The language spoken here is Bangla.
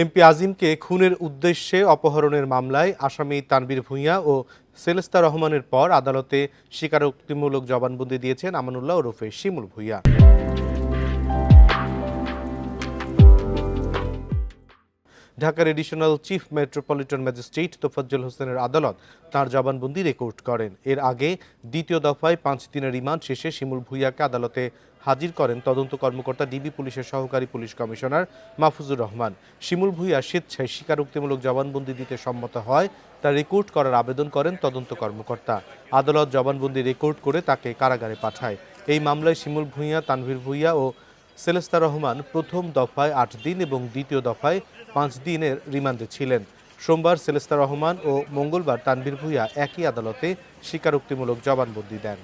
এমপি আজিমকে খুনের উদ্দেশ্যে অপহরণের মামলায় আসামি তানভীর ভূঁইয়া ও সেলেস্তা রহমানের পর আদালতে স্বীকারোক্তিমূলক জবানবন্দি দিয়েছেন আমানুল্লাহ ওরফে শিমুল ভূঁইয়া। ঢাকার additional chief metropolitan magistrate Tofazzal হোসেনের আদালত তাঁর জবানবন্দি রেকর্ড করেন। এর আগে দ্বিতীয় দফায় 5 দিনের রিমান্ড শেষে শিমুল ভূঁইয়াকে আদালতে হাজির করেন তদন্ত কর্মকর্তা ডিবি পুলিশের সহকারী পুলিশ কমিশনার মাহফুজুর রহমান। শিমুল ভূঁইয়া স্বেচ্ছায় স্বীকারোক্তিমূলক জবানবন্দি দিতে সম্মত হয় তা রেকর্ড করার আবেদন করেন তদন্ত কর্মকর্তা। আদালত জবানবন্দি রেকর্ড করে তাকে কারাগারে পাঠায়। এই মামলায় শিমুল ভূঁইয়া, তানভীর ভূঁইয়া ও সেলেস্তা রহমান প্রথম দফায় 8 দিন এবং দ্বিতীয় দফায় 5 দিনের রিমান্ডে ছিলেন। সোমবার সেলেস্তা রহমান ও মঙ্গলবার তানভীর ভূঁইয়া একই আদালতে স্বীকারোক্তিমূলক জবানবন্দি দেন।